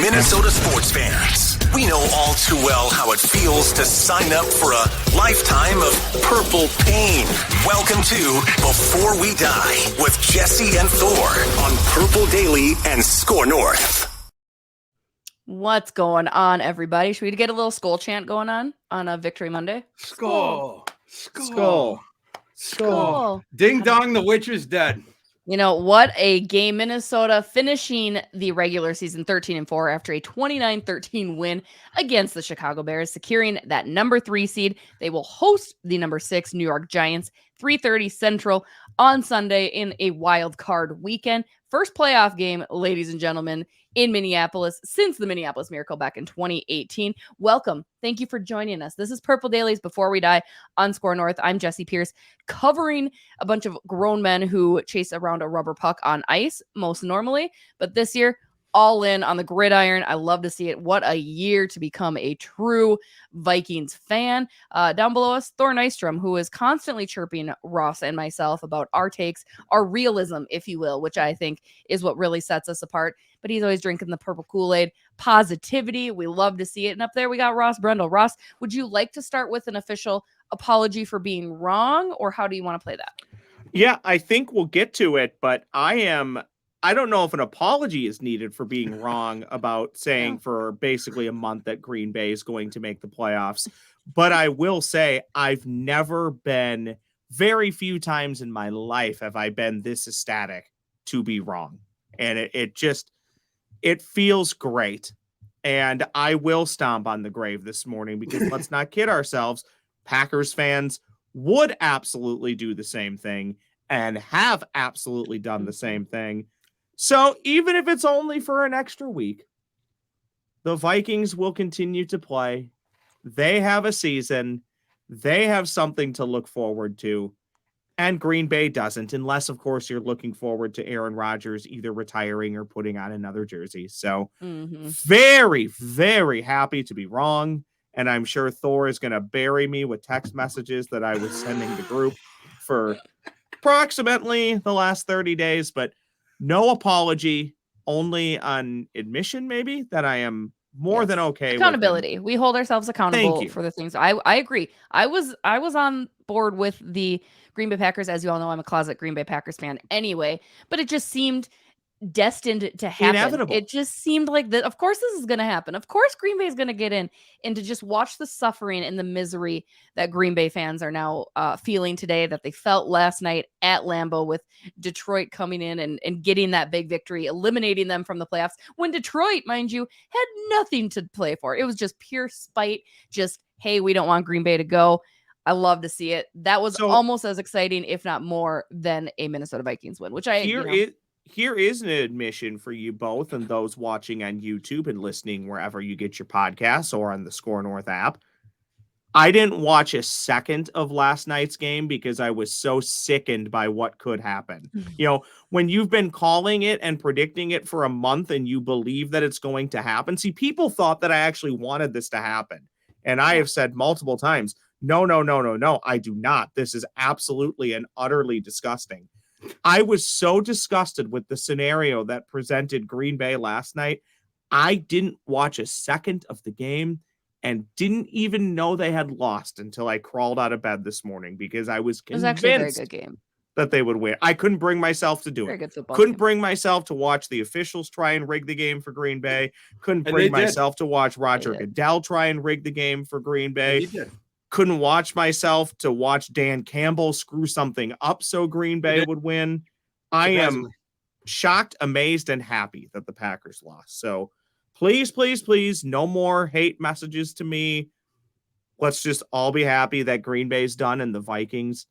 Minnesota sports fans, we know all too well how it feels to sign up for a lifetime of purple pain. Welcome to Before We Die with Jessi and Thor on Purple Daily and Score North. What's going on, everybody? Should we get a little skull chant going on a Victory Monday? Skull. Skull. Skull. Ding dong, the witch is dead. You know, what a game. Minnesota finishing the regular season 13-4 after a 29-13 win against the Chicago Bears, securing that number 3 seed. They will host the number 6 New York Giants, 3:30 Central on Sunday in a wild card weekend. First playoff game, ladies and gentlemen, in Minneapolis since the Minneapolis Miracle back in 2018. Welcome. Thank you for joining us. This is Purple Daily's Before We Die on Score North. I'm Jessi Pierce, covering a bunch of grown men who chase around a rubber puck on ice most normally, but this year, all in on the gridiron. I love to see it. What a year to become a true Vikings fan. Down below us, Thor Nystrom, who is constantly chirping Ross and myself about our takes, our realism, if you will, which I think is what really sets us apart. But he's always drinking the purple Kool-Aid. Positivity. We love to see it. And up there, we got Ross Brundle. Ross, would you like to start with an official apology for being wrong, or how do you want to play that? Yeah, I think we'll get to it, but I don't know if an apology is needed for being wrong about saying for basically a month that Green Bay is going to make the playoffs. But I will say I've never been, very few times in my life have I been this ecstatic to be wrong. And it feels great. And I will stomp on the grave this morning because let's not kid ourselves. Packers fans would absolutely do the same thing and have absolutely done the same thing. So even if it's only for an extra week, the Vikings will continue to play. They have a season. They have something to look forward to. And Green Bay doesn't, unless, of course, you're looking forward to Aaron Rodgers either retiring or putting on another jersey. So very, very happy to be wrong. And I'm sure Thor is going to bury me with text messages that I was sending the group for approximately the last 30 days. But no apology, only on admission, maybe, that I am more than okay. Accountability. We hold ourselves accountable for the things. I agree. I was on board with the Green Bay Packers. As you all know, I'm a closet Green Bay Packers fan anyway, but it just seemed destined to happen. Inevitable. It just seemed like that. Of course, this is going to happen. Of course, Green Bay is going to get in, and to just watch the suffering and the misery that Green Bay fans are now feeling today, that they felt last night at Lambeau with Detroit coming in and getting that big victory, eliminating them from the playoffs when Detroit, mind you, had nothing to play for. It was just pure spite. Just, hey, we don't want Green Bay to go. I love to see it. That was almost as exciting, if not more, than a Minnesota Vikings win, which Here is an admission for you both and those watching on YouTube and listening wherever you get your podcasts or on the Score North app. I didn't watch a second of last night's game because I was so sickened by what could happen. You know, when you've been calling it and predicting it for a month and you believe that it's going to happen. See, people thought that I actually wanted this to happen. And I have said multiple times, no, I do not. This is absolutely and utterly disgusting. I was so disgusted with the scenario that presented Green Bay last night. I didn't watch a second of the game and didn't even know they had lost until I crawled out of bed this morning because I was convinced actually a very good game. That they would win. I couldn't bring myself to do very it. Good football couldn't game. Bring myself to watch the officials try and rig the game for Green Bay. Couldn't bring myself to watch Roger Goodell try and rig the game for Green Bay. Couldn't watch myself to watch Dan Campbell screw something up so Green Bay would win. I am shocked, amazed, and happy that the Packers lost. So please, no more hate messages to me. Let's just all be happy that Green Bay's done and the Vikings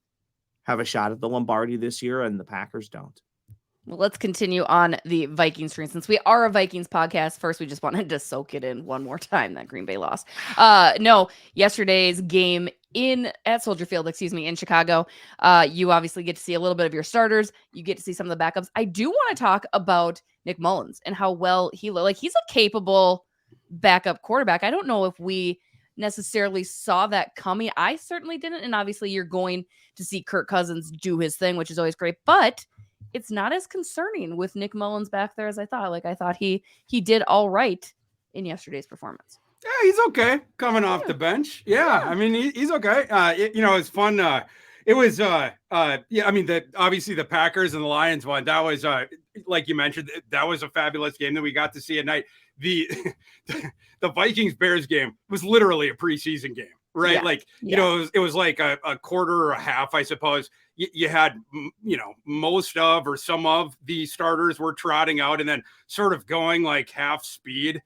have a shot at the Lombardi this year and the Packers don't. Well, let's continue on the Vikings train. Since we are a Vikings podcast, first we just wanted to soak it in one more time that Green Bay lost. No, yesterday's game at Soldier Field, in Chicago, you obviously get to see a little bit of your starters. You get to see some of the backups. I do want to talk about Nick Mullins and how well he looked. Like, he's a capable backup quarterback. I don't know if we necessarily saw that coming. I certainly didn't. And obviously you're going to see Kirk Cousins do his thing, which is always great. But it's not as concerning with Nick Mullins back there as I thought. Like I thought he did all right in yesterday's performance. Yeah, he's okay coming off the bench. Yeah. I mean, he's okay. It's fun. It was, I mean, obviously the Packers and the Lions one, that was, like you mentioned, that was a fabulous game that we got to see at night. The Vikings Bears game was literally a preseason game, right? Yeah. Like, it was like a quarter or a half, I suppose. You had, most of or some of the starters were trotting out and then sort of going like half speed.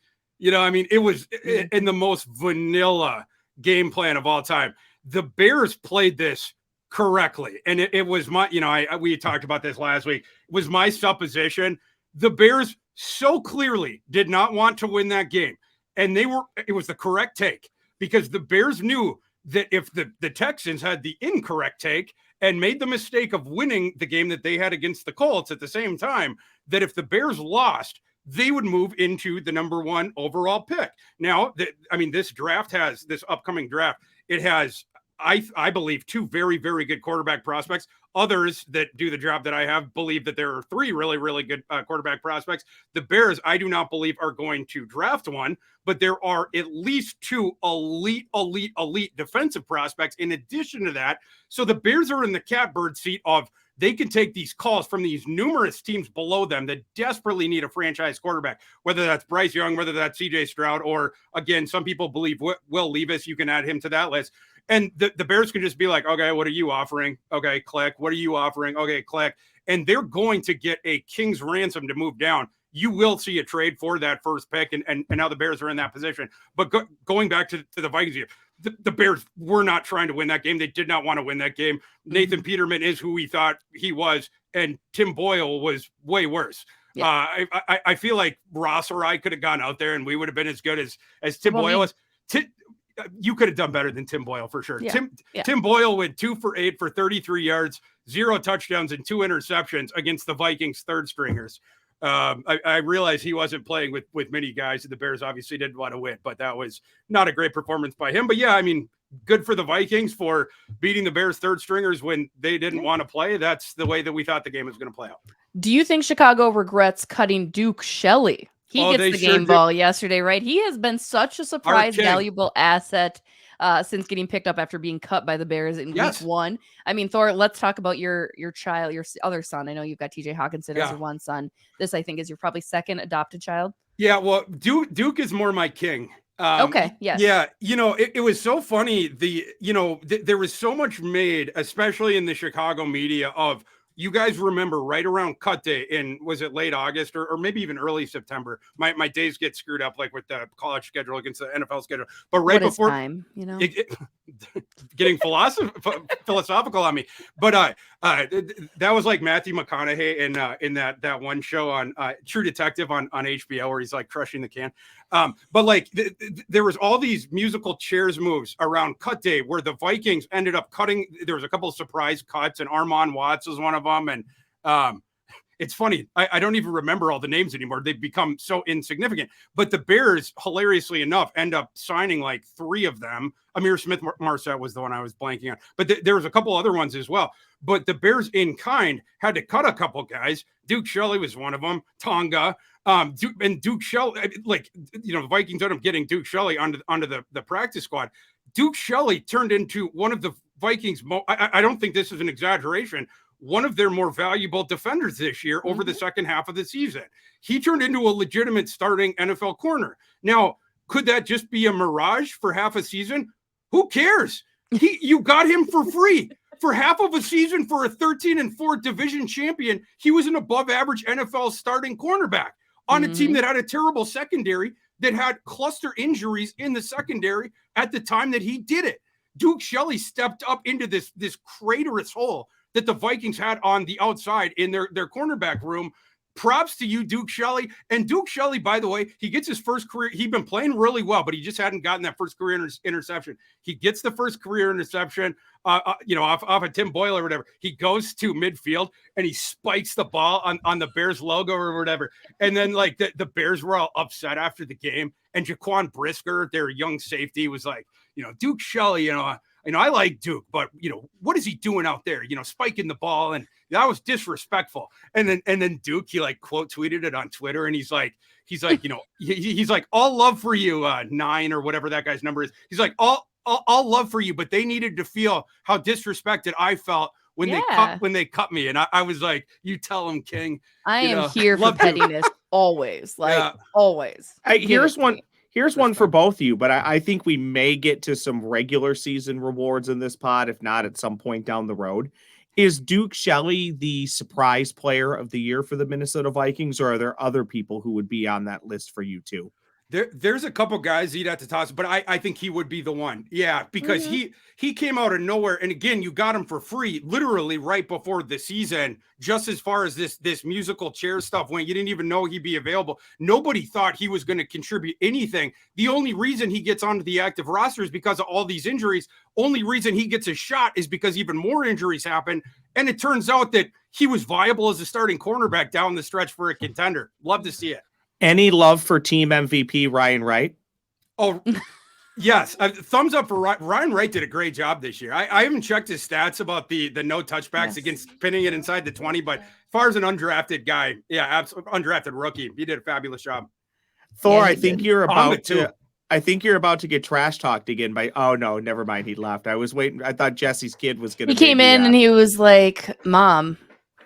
I mean, it was in the most vanilla game plan of all time. The Bears played this correctly. And it was my, we talked about this last week. It was my supposition. The Bears so clearly did not want to win that game. And it was the correct take because the Bears knew that if the Texans had the incorrect take and made the mistake of winning the game that they had against the Colts at the same time, that if the Bears lost, they would move into the number 1 overall pick. Now, this upcoming draft, it has, I believe, 2 very, very good quarterback prospects. Others that do the job that I have believe that there are 3 really, really good quarterback prospects. The Bears, I do not believe, are going to draft one, but there are at least 2 elite defensive prospects in addition to that. So the Bears are in the catbird seat of they can take these calls from these numerous teams below them that desperately need a franchise quarterback, whether that's Bryce Young, whether that's CJ Stroud, or again, some people believe Will Levis. You can add him to that list. And the Bears can just be like, okay, what are you offering? Okay, click. What are you offering? Okay, click. And they're going to get a king's ransom to move down. You will see a trade for that first pick, and now the Bears are in that position. But going back to the Vikings, the Bears were not trying to win that game. They did not want to win that game. Nathan Peterman is who we thought he was, and Tim Boyle was way worse. Yeah. I feel like Ross or I could have gone out there, and we would have been as good as Tim Boyle was. You could have done better than Tim Boyle for sure. Yeah. Tim Boyle went 2 for 8 for 33 yards, 0 touchdowns, and 2 interceptions against the Vikings third stringers. I realize he wasn't playing with many guys, and the Bears obviously didn't want to win, but that was not a great performance by him. But yeah, I mean, good for the Vikings for beating the Bears third stringers when they didn't want to play. That's the way that we thought the game was going to play out. Do you think Chicago regrets cutting Duke Shelley? He gets the game ball yesterday, right? He has been such a surprise, valuable asset since getting picked up after being cut by the Bears in week 1. I mean, Thor, let's talk about your child, your other son. I know you've got TJ Hawkinson as your one son. This, I think, is your probably second adopted child. Yeah, well, Duke is more my king. Okay, yes. Yeah, it was so funny. There was so much made, especially in the Chicago media, of you guys remember right around cut day in, was it late August or maybe even early September? My days get screwed up like with the college schedule against the NFL schedule. But right before time, getting philosophical on me. But that was like Matthew McConaughey in that one show on True Detective on HBO where he's like crushing the can. But like there was all these musical chairs moves around cut day where the Vikings ended up cutting. There was a couple of surprise cuts, and Armand Watts was one of them. And it's funny, I don't even remember all the names anymore. They've become so insignificant. But the Bears, hilariously enough, end up signing like 3 of them. Amir Smith-Marset was the one I was blanking on. But there was a couple other ones as well. But the Bears in kind had to cut a couple guys. Duke Shelley was one of them. Tonga. And Duke Shelley, the Vikings ended up getting Duke Shelley onto the practice squad. Duke Shelley turned into one of the Vikings. I don't think this is an exaggeration. One of their more valuable defenders this year over the second half of the season. He turned into a legitimate starting NFL corner. Now, could that just be a mirage for half a season? Who cares? You got him for free. For half of a season for a 13-4 division champion, he was an above average NFL starting cornerback on a team that had a terrible secondary, that had cluster injuries in the secondary at the time that he did it. Duke Shelley stepped up into this craterous hole that the Vikings had on the outside in their cornerback room. Props to you, Duke Shelley. And Duke Shelley, by the way, he gets his first career. He'd been playing really well, but he just hadn't gotten that first career interception. He gets the first career interception, off of Tim Boyle or whatever. He goes to midfield and he spikes the ball on the Bears logo or whatever. And then like the Bears were all upset after the game. And Jaquan Brisker, their young safety, was like, Duke Shelley, I like Duke, but what is he doing out there? Spiking the ball and that was disrespectful. And then Duke, he like quote tweeted it on Twitter, and he's like, you know, he's like, all love for you, 9 or whatever that guy's number is. He's like, all love for you, but they needed to feel how disrespected I felt when they cut me. And I was like, you tell him, King. I am here for pettiness always. Always. Here's one for both of you, but I think we may get to some regular season rewards in this pod, if not at some point down the road. Is Duke Shelley the surprise player of the year for the Minnesota Vikings, or are there other people who would be on that list for you too? There's a couple guys you'd have to toss, but I think he would be the one. Yeah, because he came out of nowhere. And again, you got him for free, literally right before the season, just as far as this musical chair stuff went. You didn't even know he'd be available. Nobody thought he was going to contribute anything. The only reason he gets onto the active roster is because of all these injuries. Only reason he gets a shot is because even more injuries happen. And it turns out that he was viable as a starting cornerback down the stretch for a contender. Love to see it. Any love for team MVP Ryan Wright? Oh, yes. Thumbs up for Ryan Wright. Did a great job this year. I haven't checked his stats about the no touchbacks against pinning it inside the 20, but as far as an undrafted guy, absolutely undrafted rookie, he did a fabulous job. Thor, I think you're about to get trash talked again by. Oh no, never mind. He left. I was waiting. I thought Jesse's kid was going to. He came in and he was like, "Mom,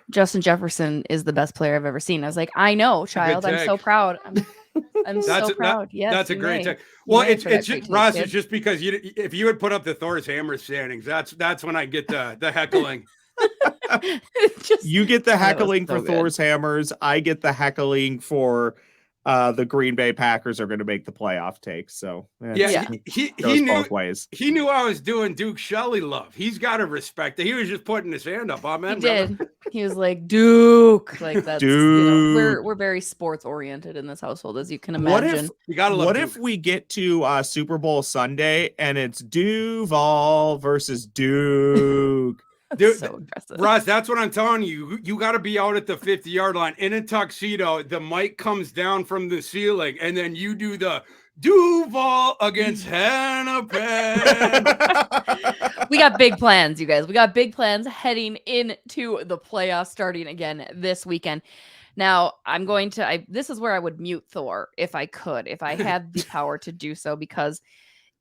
Justin Jefferson is the best player I've ever seen." I was like, I know, child. I'm so proud. I'm so proud. Yes, that's a great take. Well, it's just, Ross, it's just because if you had put up the Thor's Hammer standings, that's when I get the heckling. You get the heckling for Thor's Hammers. I get the heckling for the Green Bay Packers are going to make the playoff takes. So he knew both ways. He knew I was doing Duke Shelley love. He's got to respect it. He was just putting his hand up. Amen. He did. He was like, Duke. Like that's Duke. You know, we're very sports oriented in this household, as you can imagine. What if we get to Super Bowl Sunday and it's Duval versus Duke? Dude, so aggressive. Ross, that's what I'm telling you. You got to be out at the 50-yard line in a tuxedo. The mic comes down from the ceiling, and then you do the Duval against Hennepin. We got big plans, you guys. We got big plans heading into the playoffs starting again this weekend. Now, this is where I would mute Thor if I could, if I had the power to do so, because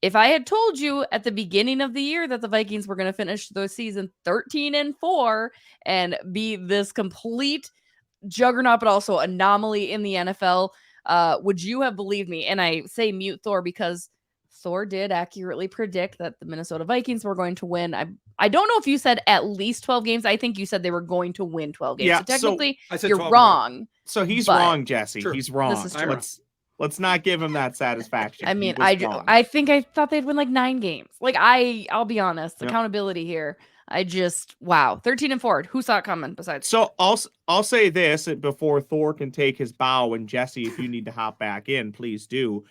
if I had told you at the beginning of the year that the Vikings were going to finish the season 13-4 and be this complete juggernaut, but also anomaly in the NFL, would you have believed me? And I say mute Thor because Thor did accurately predict that the Minnesota Vikings were going to win. I don't know if you said at least 12 games. I think you said they were going to win 12 games. Yeah, so technically, you're wrong. So he's wrong, Jessi. True. He's wrong. Let's not give him that satisfaction. I mean, I thought they'd win like 9 games. Like I'll be honest, accountability here. 13-4. Who saw it coming besides? So I'll say this before Thor can take his bow, and Jessi, if you need to hop back in, please do.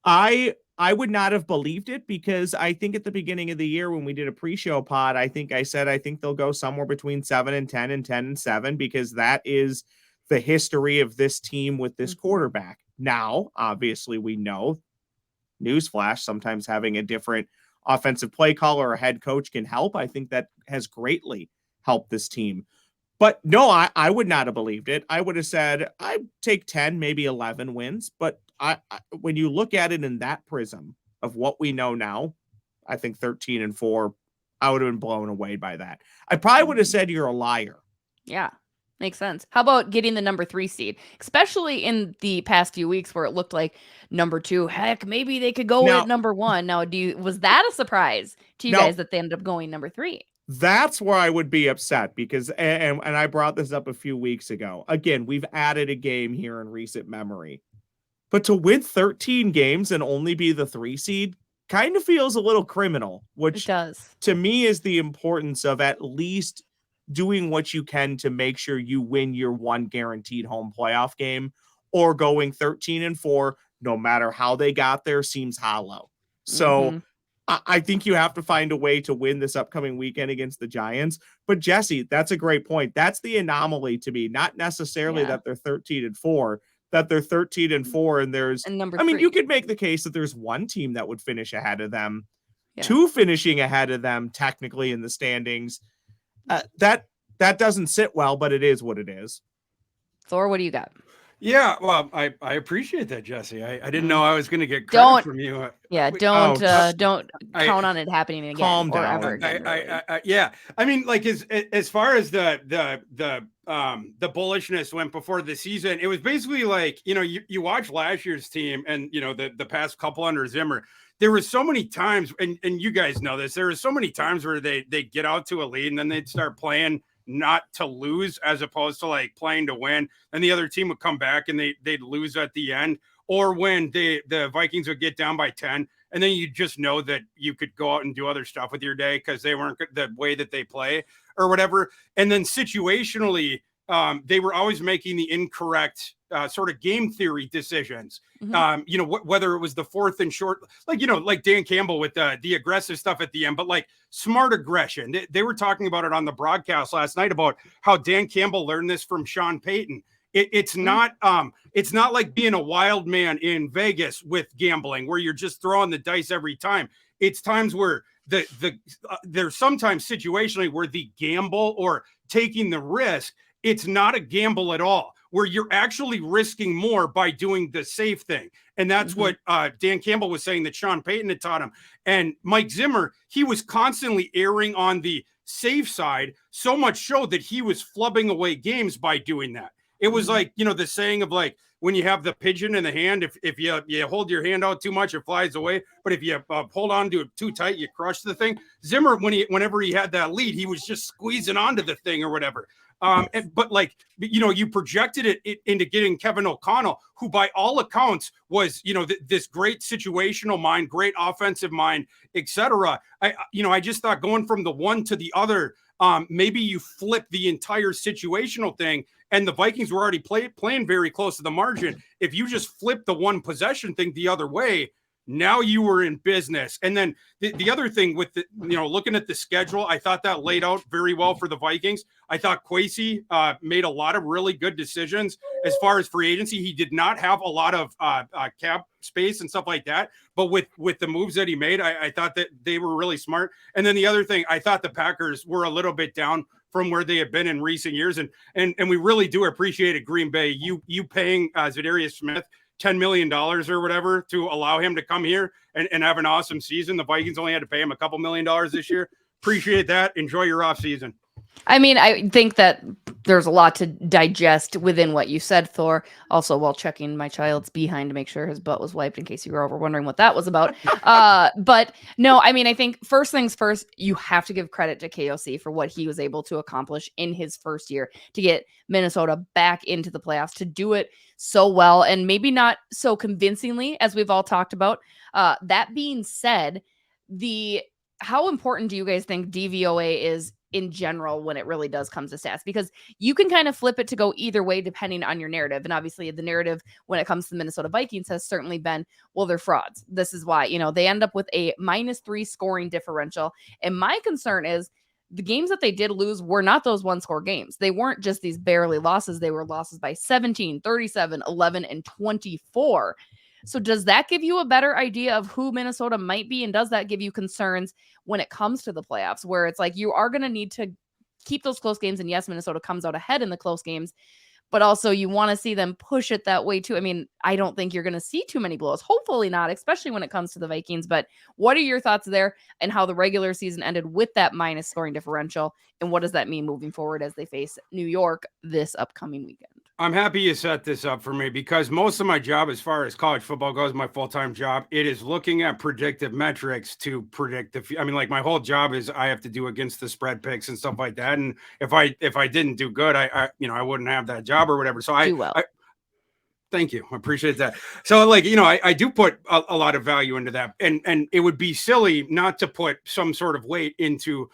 I would not have believed it because I think at the beginning of the year when we did a pre-show pod, I think they'll go somewhere between 7-10 and 10-7 because that is the history of this team with this quarterback. Now, obviously, we know, newsflash, sometimes having a different offensive play caller or head coach can help. I think that has greatly helped this team. But no, I would not have believed it. I would have said, I'd take 10, maybe 11 wins. But when you look at it in that prism of what we know now, I think 13-4, I would have been blown away by that. I probably would have said you're a liar. Yeah. Makes sense. How about getting the number 3 seed, especially in the past few weeks where it looked like number 2? Heck, maybe they could go at number 1. Now, was that a surprise to you guys that they ended up going number 3? That's where I would be upset because, and I brought this up a few weeks ago. Again, we've added a game here in recent memory, but to win 13 games and only be the 3 seed kind of feels a little criminal, which it does. To me is the importance of at least doing what you can to make sure you win your one guaranteed home playoff game, or going 13-4, no matter how they got there, seems hollow. So I think you have to find a way to win this upcoming weekend against the Giants. But Jessi, that's a great point. That's the anomaly to me, not necessarily that they're 13-4, that they're 13-4 and there's, number 3. mean, you could make the case that there's one team that would finish ahead of them, 2 finishing ahead of them technically in the standings. That that doesn't sit well, but it is what it is. Thor, what do you got? Yeah, well, I appreciate that, Jessi. I didn't know I was going to get credit Don't- from you. Yeah, don't count on it happening again. Calm or down. ever again. Really. Yeah, I mean, like as far as the bullishness went before the season, it was basically like, you know, you watch last year's team and, you know, the past couple under Zimmer. There were so many times, and you guys know this, there were so many times where they get out to a lead and then they'd start playing not to lose as opposed to like playing to win. And the other team would come back and they'd lose at the end. Or when the Vikings would get down by 10, and then you just know that you could go out and do other stuff with your day because they weren't the way that they play or whatever. And then situationally, they were always making the incorrect sort of game theory decisions. Mm-hmm. You know, whether it was the 4th and short, like, you know, like Dan Campbell with the aggressive stuff at the end, but like smart aggression. They were talking about it on the broadcast last night about how Dan Campbell learned this from Sean Payton. It's not like being a wild man in Vegas with gambling where you're just throwing the dice every time. It's times where there's sometimes situationally where the gamble or taking the risk, it's not a gamble at all, where you're actually risking more by doing the safe thing. And that's what Dan Campbell was saying that Sean Payton had taught him. And Mike Zimmer, he was constantly erring on the safe side, so much so that he was flubbing away games by doing that. It was like, you know, the saying of like, when you have the pigeon in the hand, if you hold your hand out too much, it flies away. But if you hold on to it too tight, you crush the thing. Zimmer, whenever he had that lead, he was just squeezing onto the thing or whatever. But like, you know, you projected it into getting Kevin O'Connell, who by all accounts was, you know, this great situational mind, great offensive mind, etc. I just thought going from the one to the other, maybe you flip the entire situational thing. And the Vikings were already playing very close to the margin. If you just flip the one possession thing the other way, now you were in business. And then the other thing with the, you know, looking at the schedule, I thought that laid out very well for the Vikings. I thought Kwesi made a lot of really good decisions as far as free agency. He did not have a lot of cap space and stuff like that. But with the moves that he made, I thought that they were really smart. And then the other thing, I thought the Packers were a little bit down from where they have been in recent years. And we really do appreciate it, Green Bay, you paying Zadarius Smith $10 million or whatever to allow him to come here and have an awesome season. The Vikings only had to pay him a couple $1 million this year. Appreciate that. Enjoy your off season. I mean, I think that there's a lot to digest within what you said, Thor. Also, while checking my child's behind to make sure his butt was wiped, in case you were over wondering what that was about. But no, I mean, I think first things first, you have to give credit to KOC for what he was able to accomplish in his first year to get Minnesota back into the playoffs, to do it so well and maybe not so convincingly as we've all talked about. That being said, how important do you guys think DVOA is in general when it really does come to stats? Because you can kind of flip it to go either way depending on your narrative. And obviously the narrative when it comes to the Minnesota Vikings has certainly been, well, they're frauds. This is why, you know, they end up with a -3 scoring differential. And my concern is the games that they did lose were not those one-score games. They weren't just these barely losses. They were losses by 17, 37, 11, and 24. So does that give you a better idea of who Minnesota might be? And does that give you concerns when it comes to the playoffs, where it's like you are going to need to keep those close games? And yes, Minnesota comes out ahead in the close games, but also you want to see them push it that way too. I mean, I don't think you're going to see too many blows. Hopefully not, especially when it comes to the Vikings. But what are your thoughts there and how the regular season ended with that minus scoring differential? And what does that mean moving forward as they face New York this upcoming weekend? I'm happy you set this up for me because most of my job, as far as college football goes, my full-time job, it is looking at predictive metrics to predict I mean, like my whole job is I have to do against the spread picks and stuff like that. And if I didn't do good, I wouldn't have that job or whatever. So thank you. I appreciate that. So like, you know, I do put a lot of value into that, and it would be silly not to put some sort of weight into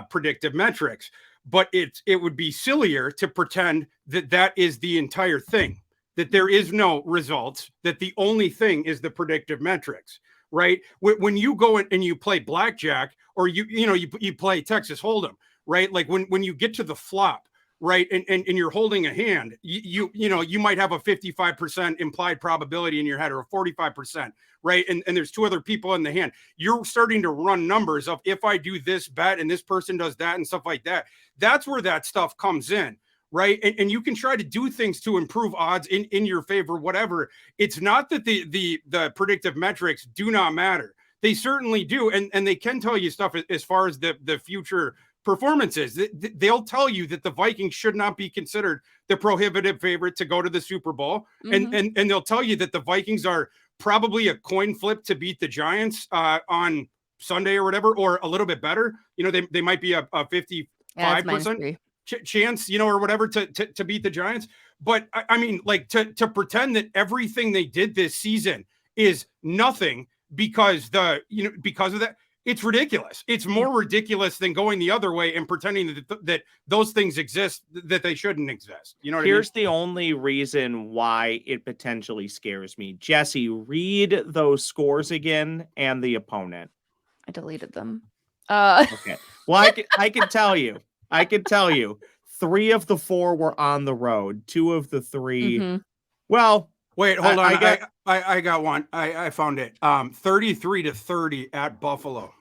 predictive metrics. But it would be sillier to pretend that is the entire thing, that there is no results, that the only thing is the predictive metrics, right? When you go in and you play blackjack or you play Texas Hold'em, right? Like when you get to the flop, right? And you're holding a hand, you might have a 55% implied probability in your head or a 45%, right? And there's two other people in the hand. You're starting to run numbers of, if I do this bet and this person does that and stuff like that. That's where that stuff comes in, right? And you can try to do things to improve odds in your favor, whatever. It's not that the predictive metrics do not matter. They certainly do. And they can tell you stuff as far as the future performances. They'll tell you that the Vikings should not be considered the prohibitive favorite to go to the Super Bowl. And they'll tell you that the Vikings are probably a coin flip to beat the Giants on Sunday or whatever, or a little bit better. They might be a 55% chance, or whatever to beat the Giants. But I mean, like to pretend that everything they did this season is nothing because of that, it's ridiculous. It's more ridiculous than going the other way and pretending that those things exist that they shouldn't exist. You know what Here's I mean? the only reason why it potentially scares me. Jessi, read those scores again and the opponent. I deleted them. Okay. Well, I can tell you. 3 of the 4 were on the road. 2 of the 3. Well, wait, hold on. I got one. I found it. 33-30 at Buffalo.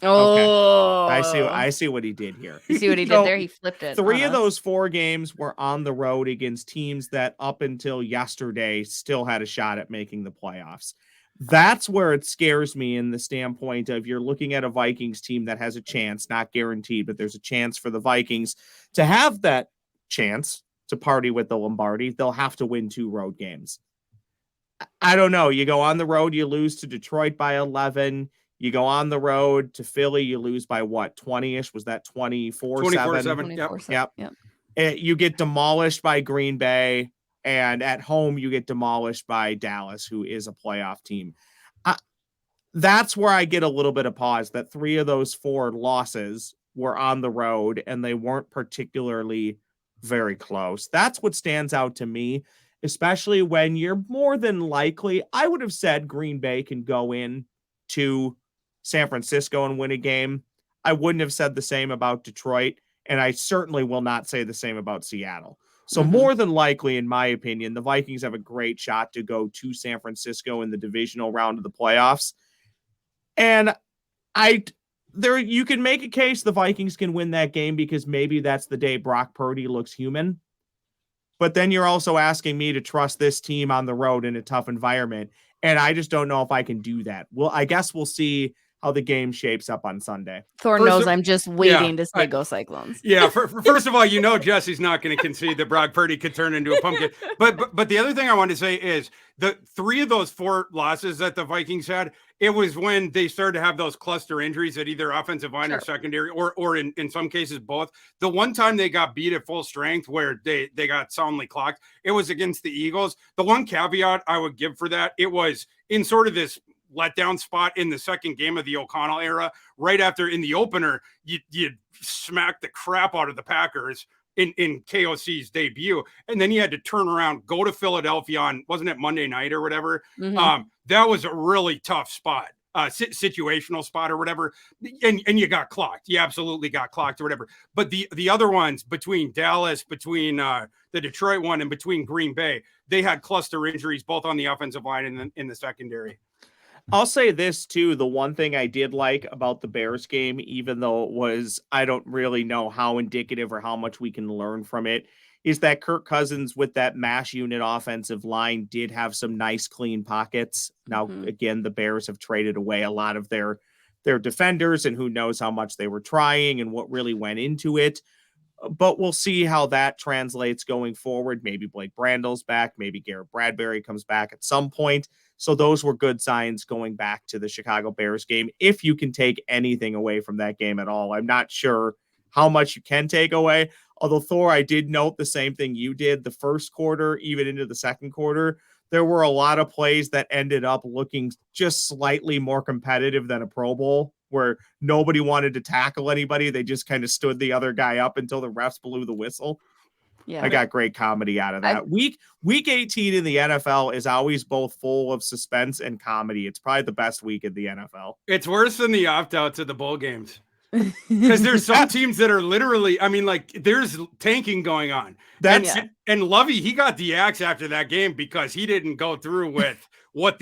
Oh, okay. I see what he did here. You see what he did there? He flipped it. 3 of those 4 games were on the road against teams that up until yesterday still had a shot at making the playoffs. That's where it scares me in the standpoint of, you're looking at a Vikings team that has a chance, not guaranteed, but there's a chance for the Vikings to have that chance to party with the Lombardi. They'll have to win 2 road games. I don't know. You go on the road, you lose to Detroit by 11. You go on the road to Philly, you lose by what, 20-ish? Was that 24-7? Yep. You get demolished by Green Bay, and at home you get demolished by Dallas, who is a playoff team. That's where I get a little bit of pause, that 3 of those 4 losses were on the road, and they weren't particularly very close. That's what stands out to me, especially when you're more than likely, I would have said Green Bay can go in to San Francisco and win a game. I wouldn't have said the same about Detroit, and I certainly will not say the same about Seattle. So more than likely, in my opinion, the Vikings have a great shot to go to San Francisco in the divisional round of the playoffs. And you can make a case the Vikings can win that game because maybe that's the day Brock Purdy looks human. But then you're also asking me to trust this team on the road in a tough environment. And I just don't know if I can do that. Well, I guess we'll see how the game shapes up on Sunday. Thor knows I'm just waiting to say go Cyclones. Yeah, first of all, Jessi's not going to concede that Brock Purdy could turn into a pumpkin. But the other thing I want to say is the 3 of those 4 losses that the Vikings had, it was when they started to have those cluster injuries at either offensive line or secondary, or in some cases both. The one time they got beat at full strength where they got soundly clocked, it was against the Eagles. The one caveat I would give for that, it was in sort of this letdown spot in the second game of the O'Connell era, right after in the opener, you smacked the crap out of the Packers in KOC's debut. And then you had to turn around, go to Philadelphia on, wasn't it Monday night or whatever? That was a really tough spot, situational spot or whatever. And you got clocked. You absolutely got clocked or whatever. But the other ones between Dallas, between the Detroit one, and between Green Bay, they had cluster injuries, both on the offensive line and in the secondary. I'll say this too. The one thing I did like about the Bears game, even though it was, I don't really know how indicative or how much we can learn from it, is that Kirk Cousins with that MASH unit offensive line did have some nice clean pockets. Now, again, the Bears have traded away a lot of their defenders, and who knows how much they were trying and what really went into it. But we'll see how that translates going forward. Maybe Blake Brandel's back. Maybe Garrett Bradbury comes back at some point. So those were good signs going back to the Chicago Bears game. If you can take anything away from that game at all, I'm not sure how much you can take away. Although, Thor, I did note the same thing you did. The first quarter, even into the second quarter, there were a lot of plays that ended up looking just slightly more competitive than a Pro Bowl, where nobody wanted to tackle anybody. They just kind of stood the other guy up until the refs blew the whistle. Yeah, I got great comedy out of that. Week 18 in the NFL is always both full of suspense and comedy. It's probably the best week in the NFL. It's worse than the opt-outs of the bowl games. Because there's some teams that are literally, I mean, like there's tanking going on. And Lovey, he got the axe after that game because he didn't go through with what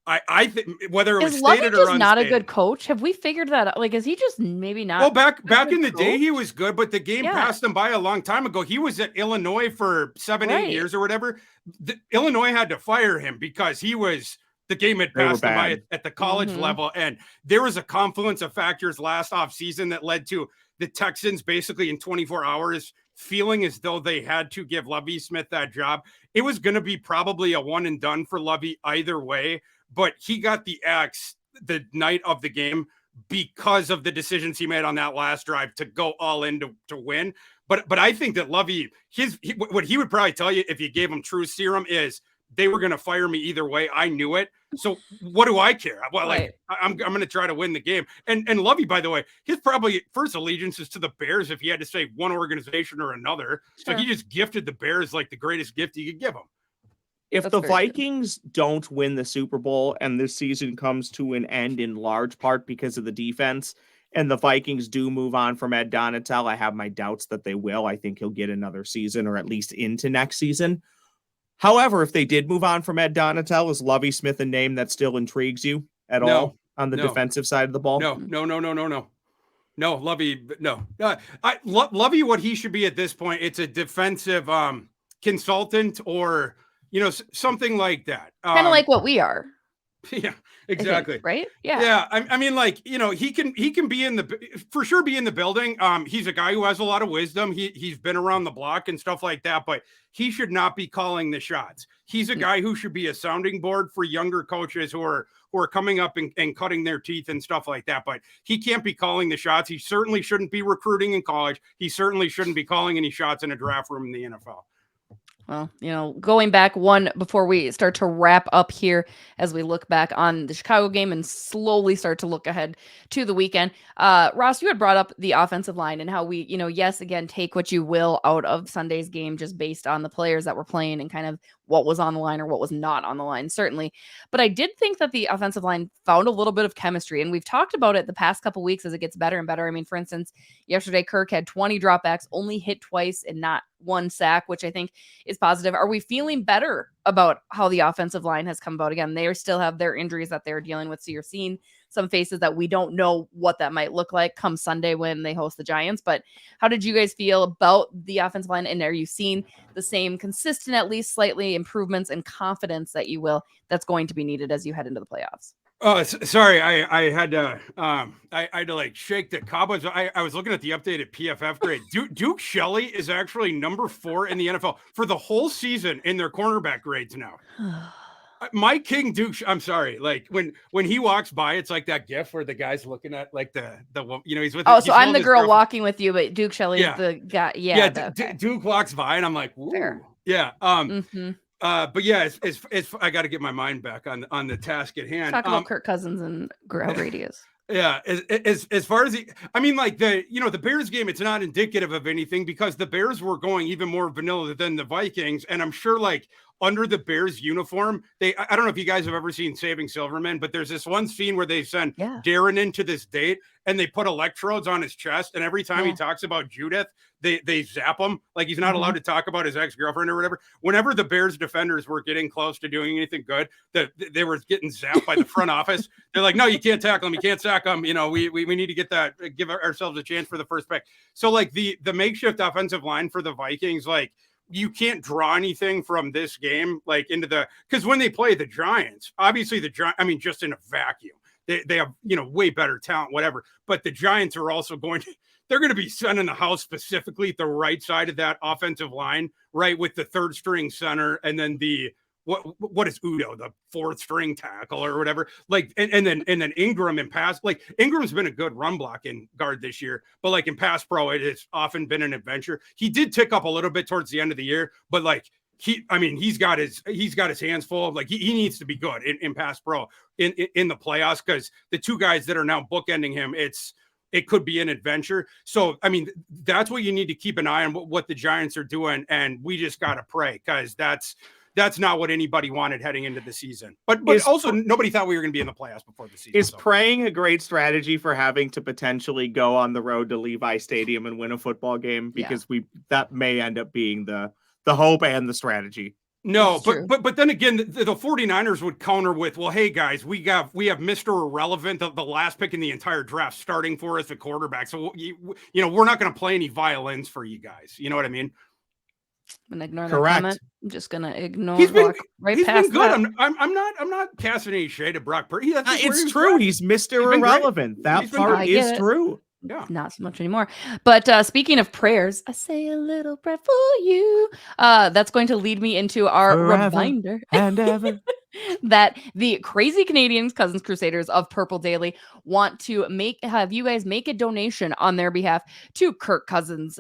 I think, whether it was stated or unstated. Not a good coach. Have we figured that out? Like, is he just maybe not? Well, back in the day, he was good, but the game passed him by a long time ago. He was at Illinois for 7-8 years or whatever. Illinois had to fire him because the game had passed him by at the college level. And there was a confluence of factors last offseason that led to the Texans basically in 24 hours feeling as though they had to give Lovie Smith that job. It was going to be probably a one and done for Lovie either way, but he got the axe the night of the game because of the decisions he made on that last drive to go all in to win. But I think that Lovie, what he would probably tell you if you gave him true serum is they were going to fire me either way. I knew it. So what do I care? Well, like I'm going to try to win the game. And Lovie, by the way, his probably first allegiance is to the Bears if he had to say one organization or another. Sure. So he just gifted the Bears like the greatest gift he could give them. If the Vikings don't win the Super Bowl and this season comes to an end in large part because of the defense, and the Vikings do move on from Ed Donatel, I have my doubts that they will. I think he'll get another season or at least into next season. However, if they did move on from Ed Donatel, is Lovie Smith a name that still intrigues you at all on the defensive side of the ball? No, Lovie, no. Lovie, what he should be at this point, it's a defensive consultant or, something like that. Kind of like what we are. Yeah, exactly. Think, right? Yeah. Yeah. I mean, like, he can be for sure be in the building. He's a guy who has a lot of wisdom. He's been around the block and stuff like that, but he should not be calling the shots. He's a guy who should be a sounding board for younger coaches who are coming up and cutting their teeth and stuff like that. But he can't be calling the shots. He certainly shouldn't be recruiting in college. He certainly shouldn't be calling any shots in a draft room in the NFL. Well, going back one before we start to wrap up here as we look back on the Chicago game and slowly start to look ahead to the weekend. Ross, you had brought up the offensive line and how we, yes, again, take what you will out of Sunday's game just based on the players that were playing and kind of what was on the line or what was not on the line, certainly. But I did think that the offensive line found a little bit of chemistry, and we've talked about it the past couple weeks as it gets better and better. I mean, for instance, yesterday, Kirk had 20 dropbacks, only hit twice and not one sack, which I think is positive. Are we feeling better about how the offensive line has come about? Again, they still have their injuries that they're dealing with. So you're seeing some faces that we don't know what that might look like come Sunday when they host the Giants. But how did you guys feel about the offensive line? And are you seeing the same consistent, at least slightly improvements and confidence that's going to be needed as you head into the playoffs? Oh, sorry. I had to like shake the cobwebs. I was looking at the updated PFF grade. Duke Shelley is actually number 4 in the NFL for the whole season in their cornerback grades now. My King Duke, I'm sorry. Like when he walks by, it's like that GIF where the guy's looking at like the he's with. Oh, so I'm the girl walking with you, but Duke Shelley is the guy. Yeah. Duke walks by, and I'm like, ooh. Fair. Yeah. But yeah, it's I got to get my mind back on the task at hand. Talk about Kirk Cousins and how great he is. Yeah, as far as the Bears game, it's not indicative of anything because the Bears were going even more vanilla than the Vikings, and I'm sure like under the Bears uniform, I don't know if you guys have ever seen Saving Silverman, but there's this one scene where they send Darren into this date and they put electrodes on his chest, and every time he talks about Judith, they zap him like he's not allowed to talk about his ex-girlfriend or whatever. Whenever the Bears defenders were getting close to doing anything good, they were getting zapped by the front office. They're like, no, you can't tackle him, you can't sack him. We need to give ourselves a chance for the first pick. So like the makeshift offensive line for the Vikings, like you can't draw anything from this game like into because when they play the Giants, obviously just in a vacuum, they have way better talent, whatever. But the Giants are also they're going to be sending the house specifically at the right side of that offensive line, right, with the third string center, and then what is Udo, the fourth string tackle or whatever, like, and then Ingram in pass, like Ingram's been a good run blocking guard this year, but like in pass pro, it has often been an adventure. He did tick up a little bit towards the end of the year, but like he's got his hands full. Like he needs to be good in pass pro in the playoffs because the two guys that are now bookending him, it could be an adventure. So, I mean, that's what you need to keep an eye on what the Giants are doing. And we just got to pray because that's not what anybody wanted heading into the season. But Is also nobody thought we were going to be in the playoffs before the season. Is praying a great strategy for having to potentially go on the road to Levi Stadium and win a football game? Because that may end up being the hope and the strategy. No, but then again, the 49ers would counter with, well, hey guys, we have Mr. Irrelevant, the last pick in the entire draft, starting for us at quarterback. So we're not going to play any violins for you guys. You know what I mean? I'm gonna ignore Correct. that comment. I'm just gonna ignore. He's been past good. that. I'm not casting any shade at Brock Purdy. It's true. He's Mr. Irrelevant. That part is true. Yeah. Not so much anymore. But speaking of prayers, I say a little prayer for you. That's going to lead me into our reminder and ever that the Crazy Canadians, Cousins Crusaders of Purple Daily, want to have you guys make a donation on their behalf to Kirk Cousins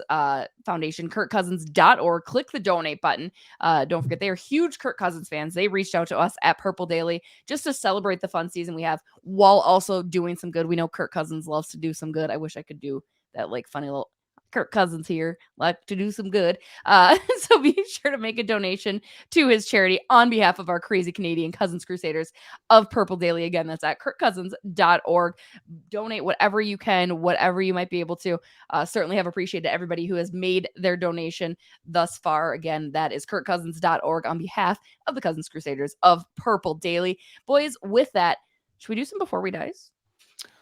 Foundation, kirkcousins.org. Click the donate button. Don't forget, they are huge Kirk Cousins fans. They reached out to us at Purple Daily just to celebrate the fun season we have while also doing some good. We know Kirk Cousins loves to do some good. I wish I could do that funny little Kirk Cousins here like to do some good. So be sure to make a donation to his charity on behalf of our Crazy Canadian Cousins Crusaders of Purple Daily. Again, that's at kirkcousins.org. Donate whatever you can, whatever you might be able to. Certainly have appreciated everybody who has made their donation thus far. Again, that is kirkcousins.org on behalf of the Cousins Crusaders of Purple Daily. Boys, with that, should we do some Before We Dies?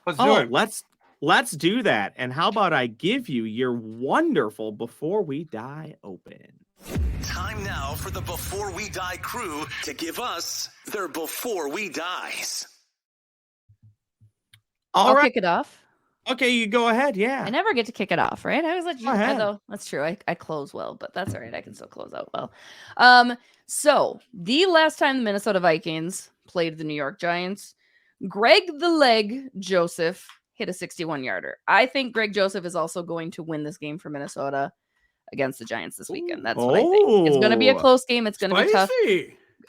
Let's do it. Let's do that. And how about I give you your wonderful Before We Die open? Time now for the Before We Die crew to give us their Before We Dies. I'll kick it off. Okay, you go ahead. Yeah. I never get to kick it off, right? I always let you Go ahead. though. That's true. I close well, but that's all right. I can still close out well. So the last time the Minnesota Vikings played the New York Giants, Greg the Leg Joseph hit a 61-yarder. I think Greg Joseph is also going to win this game for Minnesota against the Giants this weekend. That's what I think. It's going to be a close game. It's going to be tough.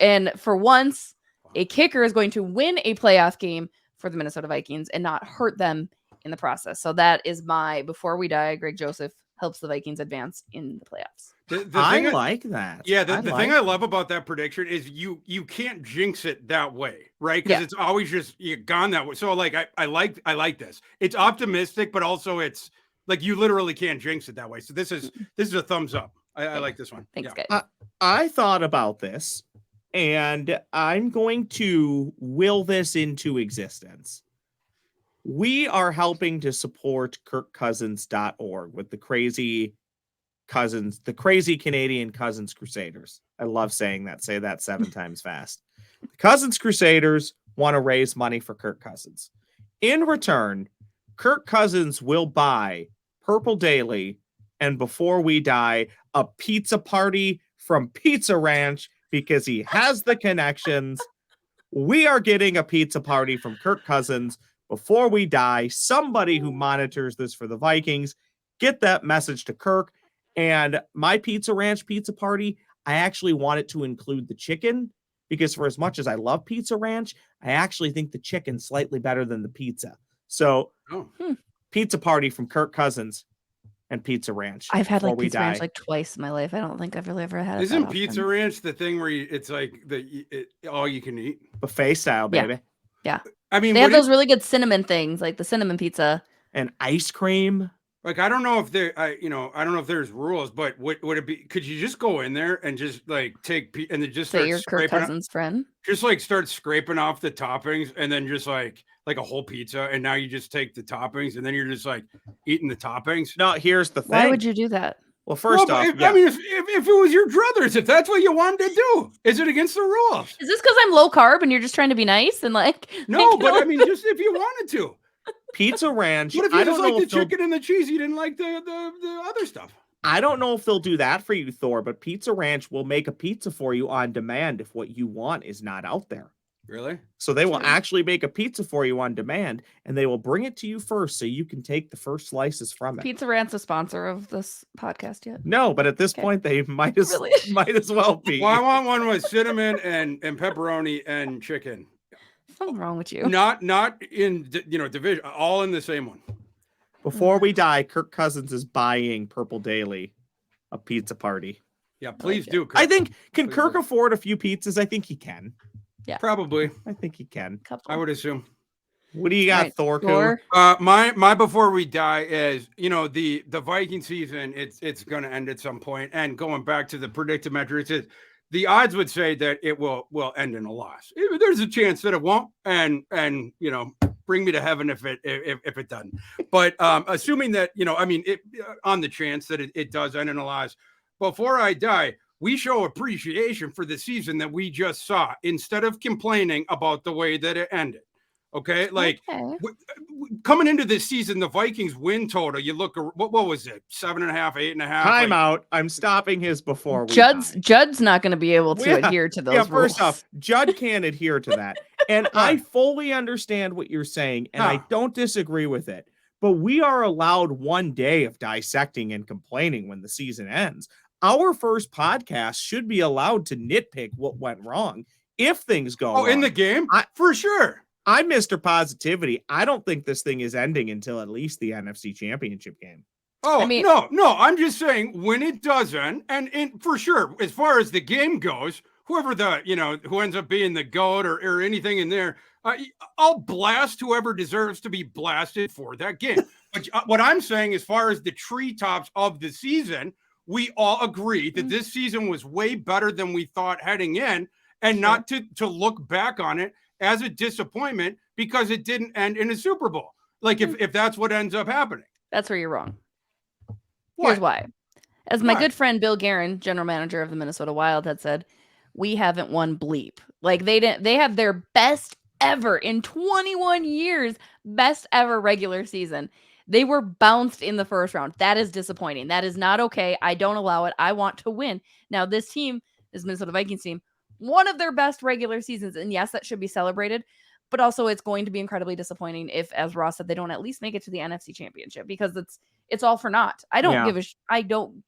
And for once, a kicker is going to win a playoff game for the Minnesota Vikings and not hurt them in the process. So that is my Before We Die. Greg Joseph helps the Vikings advance in the playoffs. I like that. Yeah, the thing I love about that prediction is you can't jinx it that way, right? Because it's always just gone that way. So I like this. It's optimistic, but also it's like you literally can't jinx it that way. So this is a thumbs up. I like this one. Thanks, guys. I thought about this, and I'm going to will this into existence. We are helping to support kirkcousins.org with the Crazy Canadian Cousins Crusaders. I love saying that. Say that 7 times fast. The Cousins Crusaders want to raise money for Kirk Cousins. In return, Kirk Cousins will buy Purple Daily and Before We Die a pizza party from Pizza Ranch because he has the connections. We are getting a pizza party from Kirk Cousins Before We Die. Somebody who monitors this for the Vikings, get that message to Kirk. And my Pizza Ranch pizza party, I actually want it to include the chicken because for as much as I love Pizza Ranch, I actually think the chicken's slightly better than the pizza. So pizza party from Kirk Cousins and Pizza Ranch. I've had Pizza Ranch twice in my life. I don't think I've really ever had it. Isn't Pizza Ranch the thing where it's all you can eat? Buffet style, baby. Yeah. I mean, they have those really good cinnamon things, like the cinnamon pizza. And ice cream. I don't know if I don't know if there's rules, but would it be? Could you just go in there and just take and then just start your Kirk Cousins friend? Just start scraping off the toppings, and then just like a whole pizza, and now you just take the toppings, and then you're just eating the toppings. No, here's the thing. Why would you do that? Well, first off, I mean, if it was your druthers, if that's what you wanted to do, is it against the rules? Is this because I'm low carb and you're just trying to be nice and No, but I mean, just if you wanted to. Pizza Ranch. What if you just like the chicken and the cheese? You didn't like the other stuff. I don't know if they'll do that for you, Thor, but Pizza Ranch will make a pizza for you on demand if what you want is not out there. Really? So they will actually make a pizza for you on demand, and they will bring it to you first so you can take the first slices from it. Pizza Ranch a sponsor of this podcast yet? No, but at this point they might as well be. Well, I want one with cinnamon and pepperoni and chicken. Something wrong with you. Not in division, all in the same one. Before We Die, Kirk Cousins is buying Purple Daily a pizza party. Yeah, please like do. I think, can Please Kirk do. afford a few pizzas? I think he can. Yeah. Probably. I think he can. Couple. I would assume. What do you got, All right, Thor? Thor. My before we die is, the Viking season, it's going to end at some point. And going back to the predictive metrics, the odds would say that it will end in a loss. There's a chance that it won't, and bring me to heaven if it doesn't. But assuming that on the chance that it does end in a loss, before I die, we show appreciation for the season that we just saw instead of complaining about the way that it ended. Okay, like coming into this season, the Vikings win total. You look, what was it? 7.5, 8.5. Time out. I'm stopping his before we Judd's not going to be able to adhere to those rules. First off, Judd can't adhere to that. And I fully understand what you're saying, and I don't disagree with it. But we are allowed 1 day of dissecting and complaining when the season ends. Our first podcast should be allowed to nitpick what went wrong if things go wrong. In the game? For sure. I'm Mr. Positivity. I don't think this thing is ending until at least the NFC Championship game. Oh, no. I'm just saying when it does end, and for sure, as far as the game goes, whoever who ends up being the GOAT or anything in there, I'll blast whoever deserves to be blasted for that game. But what I'm saying, as far as the treetops of the season, we all agree that this season was way better than we thought heading in, and not to look back on it as a disappointment because it didn't end in a Super Bowl. Like if that's what ends up happening. That's where you're wrong. What? Here's why. As my good friend Bill Guerin, general manager of the Minnesota Wild, had said, we haven't won bleep. Like they have their best ever in 21 years, best ever regular season. They were bounced in the first round. That is disappointing. That is not okay. I don't allow it. I want to win. Now this Minnesota Vikings team, one of their best regular seasons. And yes, that should be celebrated, but also it's going to be incredibly disappointing if, as Ross said, they don't at least make it to the NFC Championship, because it's all for naught. I don't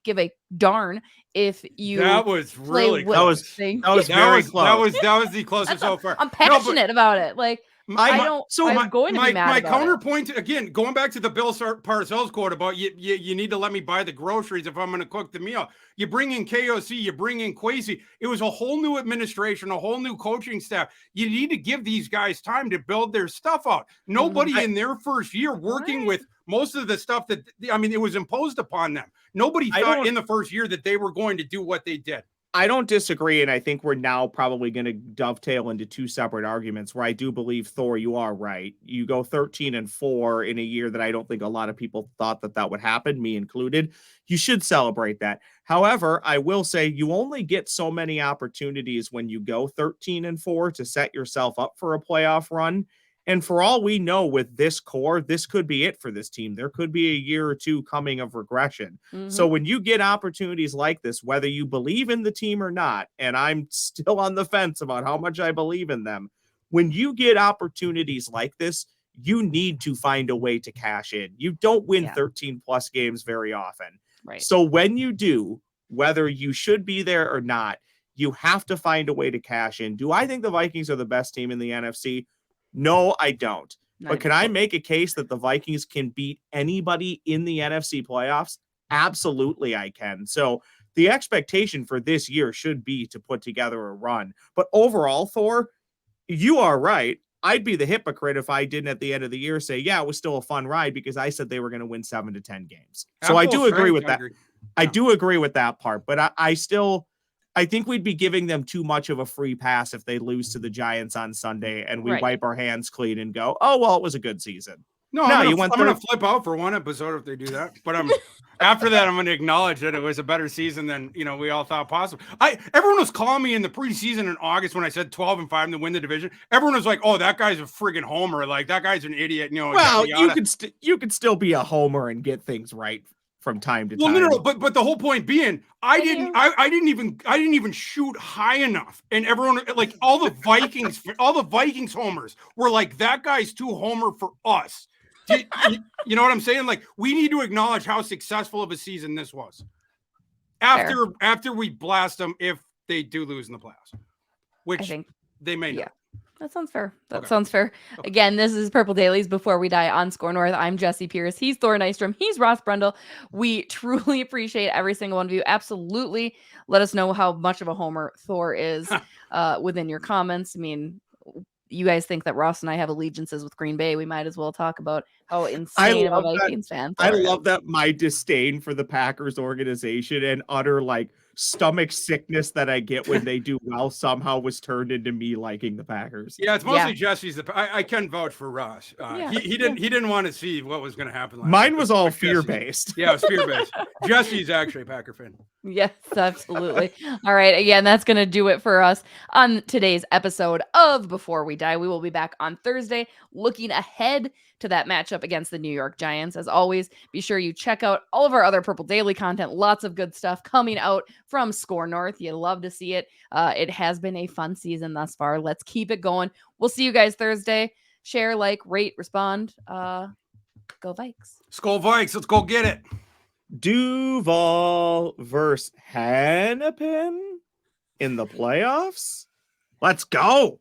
give a darn if you. That was really close. That was very close. That was the closest so far. I'm passionate about it. Like I'm going to be mad my about counterpoint again, going back to the Bill Parcells quote about you need to let me buy the groceries if I'm going to cook the meal. You bring in KOC, you bring in Kwesi. It was a whole new administration, a whole new coaching staff. You need to give these guys time to build their stuff out. Nobody in their first year working with most of the stuff that it was imposed upon them. Nobody thought in the first year that they were going to do what they did. I don't disagree, and I think we're now probably going to dovetail into two separate arguments where I do believe, Thor, you are right. You go 13-4 in a year that I don't think a lot of people thought that would happen, me included. You should celebrate that. However, I will say you only get so many opportunities when you go 13-4 to set yourself up for a playoff run. And for all we know with this core, this could be it for this team. There could be a year or two coming of regression. Mm-hmm. So when you get opportunities like this, whether you believe in the team or not, and I'm still on the fence about how much I believe in them, when you get opportunities like this, you need to find a way to cash in. You don't win 13 plus games very often. Right. So when you do, whether you should be there or not, you have to find a way to cash in. Do I think the Vikings are the best team in the NFC? No, I don't. But can I make a case that the Vikings can beat anybody in the NFC playoffs? Absolutely, I can. So the expectation for this year should be to put together a run. But overall, Thor, you are right. I'd be the hypocrite if I didn't at the end of the year say, yeah, it was still a fun ride because I said they were going to win 7 to 10 games. So I do agree with that. I do agree with that part, but I think we'd be giving them too much of a free pass if they lose to the Giants on Sunday and we wipe our hands clean and go, oh, well, it was a good season. No, I'm going to flip out for one episode if they do that. But after that, I'm going to acknowledge that it was a better season than we all thought possible. Everyone was calling me in the preseason in August when I said 12-5 to win the division. Everyone was like, "Oh, that guy's a friggin' homer! Like that guy's an idiot." Well, you could still be a homer and get things right from time to time. Well, no, but the whole point being, I didn't even shoot high enough, and everyone, like all the Vikings homers were like, that guy's too homer for us. You know what I'm saying? Like, we need to acknowledge how successful of a season this was. After we blast them, if they do lose in the playoffs, which they may not. That sounds fair. That Okay. sounds fair. Okay. Again, this is Purple Dailies Before We Die on Score North. I'm Jessi Pierce. He's Thor Nystrom. He's Ross Brundle. We truly appreciate every single one of you. Absolutely. Let us know how much of a homer Thor is within your comments. I mean, you guys think that Ross and I have allegiances with Green Bay. We might as well talk about how insane of a Vikings fan Thor I is. love that my disdain for the Packers organization and utter like stomach sickness that I get when they do well somehow was turned into me liking the Packers. Yeah, it's mostly Jesse's. I can vouch for Ross. He didn't want to see what was going to happen. Mine was all with Jesse's. fear-based. Yeah, it was fear-based. Jesse's actually a Packer fan. Yes, absolutely. All right. Again, that's going to do it for us on today's episode of Before We Die. We will be back on Thursday looking ahead to that matchup against the New York Giants. As always, be sure you check out all of our other Purple Daily content. Lots of good stuff coming out from Score North. You love to see it. It has been a fun season thus far. Let's keep it going. We'll see you guys Thursday. Share, like, rate, respond. Go Vikes. Skull Vikes. Let's go get it. Duval versus Hennepin in the playoffs. Let's go.